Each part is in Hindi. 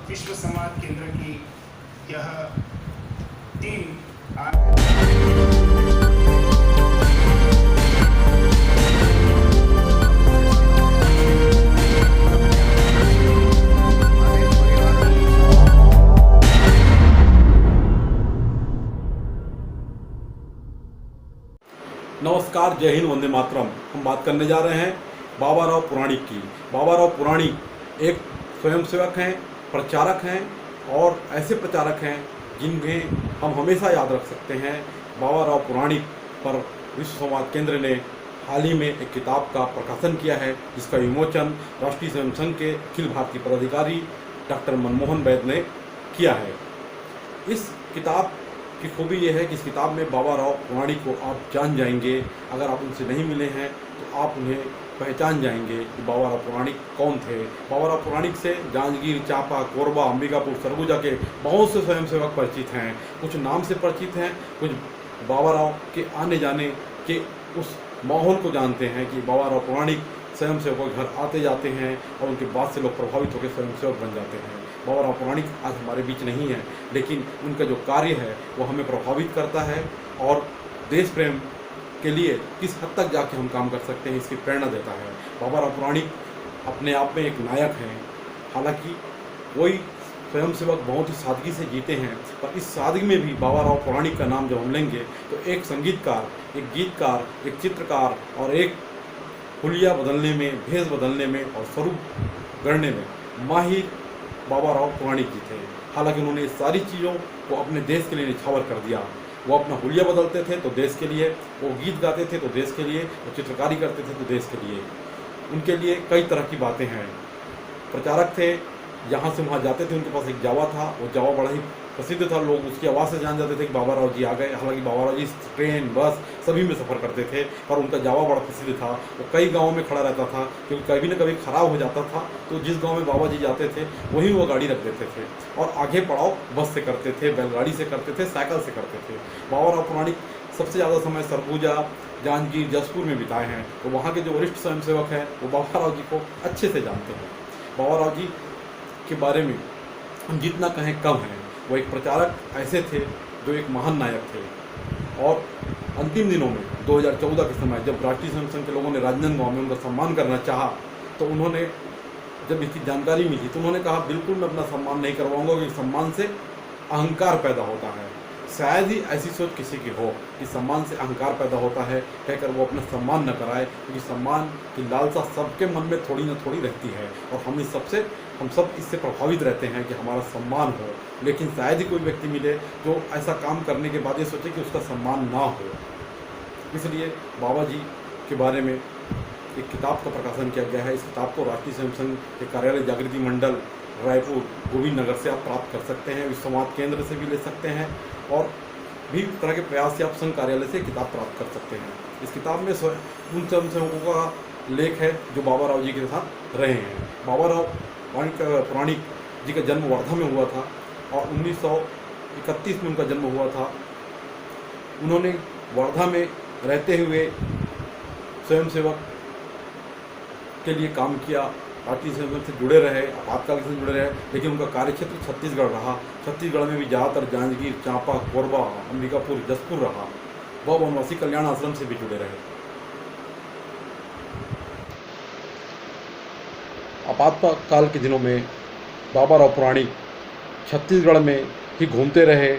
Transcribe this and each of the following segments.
विश्व संवाद केंद्र की यह टीम नमस्कार, जय हिंद, वंदे मातरम। हम बात करने जा रहे हैं बाबा राव पुराणिक की। बाबा राव पुराणिक एक स्वयंसेवक हैं, प्रचारक हैं और ऐसे प्रचारक हैं जिन्हें हम हमेशा याद रख सकते हैं। बाबा राव पुराणिक पर विश्व संवाद केंद्र ने हाल ही में एक किताब का प्रकाशन किया है, जिसका विमोचन राष्ट्रीय स्वयं संघ के अखिल भारतीय पदाधिकारी डॉक्टर मनमोहन वैद ने किया है। इस किताब की खूबी यह है कि इस किताब में बाबा राव पुराणिक को आप जान जाएंगे। अगर आप उनसे नहीं मिले हैं तो आप उन्हें पहचान जाएंगे कि बाबा राव पुराणिक कौन थे। बाबा राव पुराणिक से जांजगीर, चांपा, कोरबा, अंबिकापुर, सरगुजा के बहुत से स्वयंसेवक परिचित हैं। कुछ नाम से परिचित हैं, कुछ बाबा राव के आने जाने के उस माहौल को जानते हैं कि बाबा राव पुराणिक स्वयंसेवकों के घर आते जाते हैं और उनके बाद से लोग प्रभावित होकर स्वयंसेवक बन जाते हैं। बाबा राव पुराणिक आज हमारे बीच नहीं है, लेकिन उनका जो कार्य है वो हमें प्रभावित करता है और देश प्रेम के लिए किस हद तक जाके हम काम कर सकते हैं इसकी प्रेरणा देता है। बाबा राव पुराणिक अपने आप में एक नायक हैं। हालांकि कोई स्वयंसेवक बहुत ही सादगी से जीते हैं, पर इस सादगी में भी बाबा राव पुराणिक का नाम जब हम लेंगे तो एक संगीतकार, एक गीतकार, एक चित्रकार और एक हुलिया बदलने में, भेष बदलने में और स्वरूप गढ़ने में माहिर बाबा राव पुराणिक जी थे। हालांकि उन्होंने इस सारी चीज़ों को अपने देश के लिए निछावर कर दिया। वो अपना हुलिया बदलते थे तो देश के लिए, वो गीत गाते थे तो देश के लिए, वो चित्रकारी करते थे तो देश के लिए। उनके लिए कई तरह की बातें हैं। प्रचारक थे, यहाँ से वहाँ जाते थे, उनके पास एक जावा था, वो जावा बड़ा ही प्रसिद्ध था। लोग उसकी आवाज़ से जान जाते थे कि बाबा राव जी आ गए। हालांकि बाबा राव जी ट्रेन, बस सभी में सफ़र करते थे, पर उनका जावा बड़ा प्रसिद्ध था। वो कई गाँवों में खड़ा रहता था, क्योंकि कभी न कभी ख़राब हो जाता था तो जिस गाँव में बाबा जी जाते थे वहीं वो गाड़ी रख देते थे और आगे पड़ाव बस से करते थे, बैलगाड़ी से करते थे, साइकिल से करते थे। बाबा राव पुराणिक सबसे ज़्यादा समय सरगुजा, जांजगीर, जसपुर में बिताए हैं। तो वहाँ के जो वरिष्ठ स्वयंसेवक हैं वो बाबा राव जी को अच्छे से जानते हैं। बाबा राव जी के बारे में हम जितना कहें कम है। वो एक प्रचारक ऐसे थे जो एक महान नायक थे। और अंतिम दिनों में 2014 के समय जब राष्ट्रीय स्वयं संघ के लोगों ने राजनांदगांव में उनका सम्मान करना चाहा, तो उन्होंने जब इसकी जानकारी मिली तो उन्होंने कहा बिल्कुल मैं अपना सम्मान नहीं करवाऊंगा, क्योंकि सम्मान से अहंकार पैदा होता है। शायद ही ऐसी सोच किसी की हो कि सम्मान से अहंकार पैदा होता है, कहकर वो अपना सम्मान न कराए, क्योंकि सम्मान की लालसा सबके मन में थोड़ी ना थोड़ी रहती है और हम सब इससे प्रभावित रहते हैं कि हमारा सम्मान हो। लेकिन शायद ही कोई व्यक्ति मिले जो ऐसा काम करने के बाद ये सोचे कि उसका सम्मान ना हो। इसलिए बाबा जी के बारे में एक किताब का प्रकाशन किया गया है। इस किताब को राष्ट्रीय स्वयं संघ के कार्यालय जागृति मंडल रायपुर गोविंद नगर से आप प्राप्त कर सकते हैं, विश्व संवाद केंद्र से भी ले सकते हैं और भी तरह के प्रयास से आप संघ कार्यालय से किताब प्राप्त कर सकते हैं। इस किताब में उन स्वयंसेवकों का लेख है जो बाबा राव जी के साथ रहे हैं। बाबा राव पुराणिक जी का जन्म वर्धा में हुआ था और 1931 में उनका जन्म हुआ था। उन्होंने वर्धा में रहते हुए स्वयंसेवक के लिए काम किया, राष्ट्रीय स्वयंसेवक से जुड़े रहे, आपातकाल से जुड़े रहे, लेकिन उनका कार्यक्षेत्र छत्तीसगढ़ रहा। छत्तीसगढ़ में भी ज़्यादातर जांजगीर, चांपा, कोरबा, अंबिकापुर, जसपुर रहा। वह वनवासी कल्याण आश्रम से भी जुड़े रहे। आपातकाल के दिनों में बाबा राव पुराणिक छत्तीसगढ़ में ही घूमते रहे,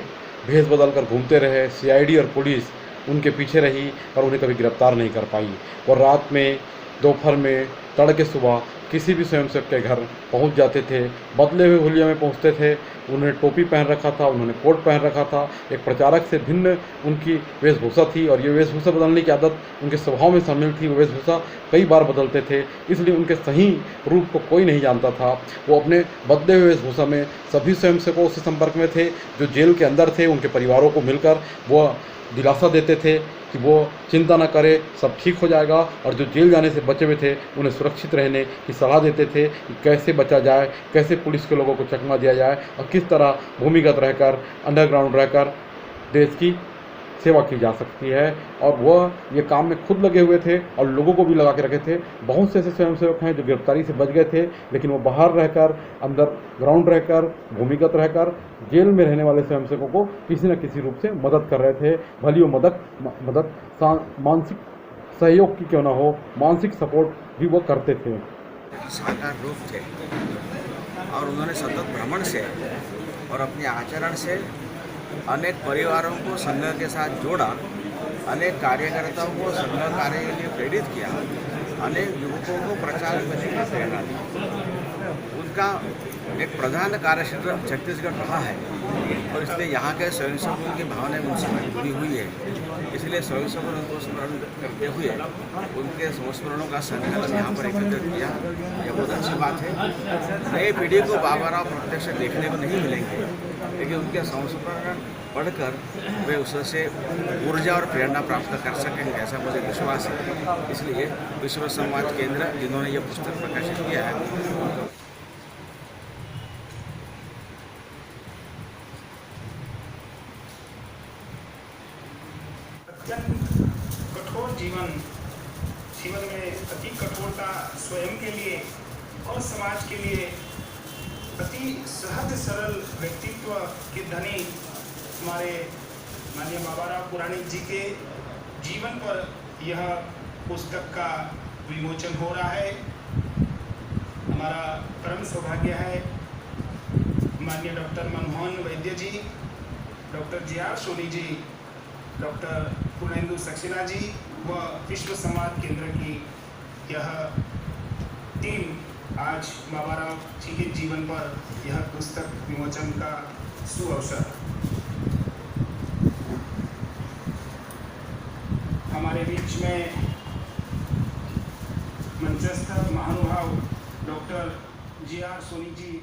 भेष बदल कर घूमते रहे। सीआईडी और पुलिस उनके पीछे रही पर उन्हें कभी गिरफ्तार नहीं कर पाई। और रात में, दोपहर में, तड़के सुबह किसी भी स्वयंसेवक के घर पहुंच जाते थे। बदले हुए हुलिया में पहुंचते थे। उन्होंने टोपी पहन रखा था, उन्होंने कोट पहन रखा था। एक प्रचारक से भिन्न उनकी वेशभूषा थी और ये वेशभूषा बदलने की आदत उनके स्वभाव में शामिल थी। वो वेशभूषा कई बार बदलते थे, इसलिए उनके सही रूप को कोई नहीं जानता था। वो अपने बदले हुए वेशभूषा में सभी स्वयंसेवकों से संपर्क में थे। जो जेल के अंदर थे उनके परिवारों को मिलकर वो दिलासा देते थे कि वो चिंता न करे, सब ठीक हो जाएगा। और जो जेल जाने से बचे हुए थे उन्हें सुरक्षित रहने की सलाह देते थे कि कैसे बचा जाए, कैसे पुलिस के लोगों को चकमा दिया जाए और किस तरह भूमिगत रहकर, अंडरग्राउंड रहकर देश की सेवा की जा सकती है। और वह ये काम में खुद लगे हुए थे और लोगों को भी लगा के रखे थे। बहुत से ऐसे स्वयंसेवक हैं जो गिरफ्तारी से बच गए थे, लेकिन वो बाहर रहकर, अंदर ग्राउंड रहकर, भूमिगत रहकर जेल में रहने वाले स्वयंसेवकों को किसी न किसी रूप से मदद कर रहे थे। भली वो मदद मानसिक सहयोग की क्यों ना हो, मानसिक सपोर्ट भी वो करते थे। साकार रूप थे और उन्होंने सतत भ्रमण से और अपने आचरण से अनेक परिवारों को संघ के साथ जोड़ा, अनेक कार्यकर्ताओं को संघ कार्य के लिए प्रेरित किया, अनेक युवकों को प्रचार करने की प्रेरणा दी। उनका एक प्रधान कार्यक्षेत्र छत्तीसगढ़ रहा है और इसलिए यहाँ के स्वयंसेवकों की भावनाएं उनसे जुड़ी हुई है। इसलिए स्वयंसेवकों को स्मरण करते हुए उनके संस्मरणों का संकलन यहाँ पर एकत्रित किया। यह बहुत अच्छी बात है। नई पीढ़ी को बाबा राव प्रत्यक्ष देखने को नहीं मिलेंगे, लेकिन उनके संस्मरण पढ़कर वे उससे ऊर्जा और प्रेरणा प्राप्त कर सकेंगे, ऐसा मुझे विश्वास है। इसलिए विश्व संवाद केंद्र जिन्होंने ये पुस्तक प्रकाशित किया है, अत्यंत कठोर जीवन में अति कठोरता स्वयं के लिए और समाज के लिए, अति सहज सरल व्यक्तित्व के धनी हमारे माननीय बाबा राव पुराणिक जी के जीवन पर यह पुस्तक का विमोचन हो रहा है। हमारा परम सौभाग्य है माननीय डॉक्टर मनमोहन वैद्य जी, doctor G.R.. Soni ji, doctor Purnendu Saxena ji व विश्व संवाद केंद्र की यह टीम आज बाबा राव जी के जीवन पर यह पुस्तक विमोचन का सुअवसर। हमारे बीच में मंचस्थ महानुभाव डॉक्टर जी.आर. सोनी जी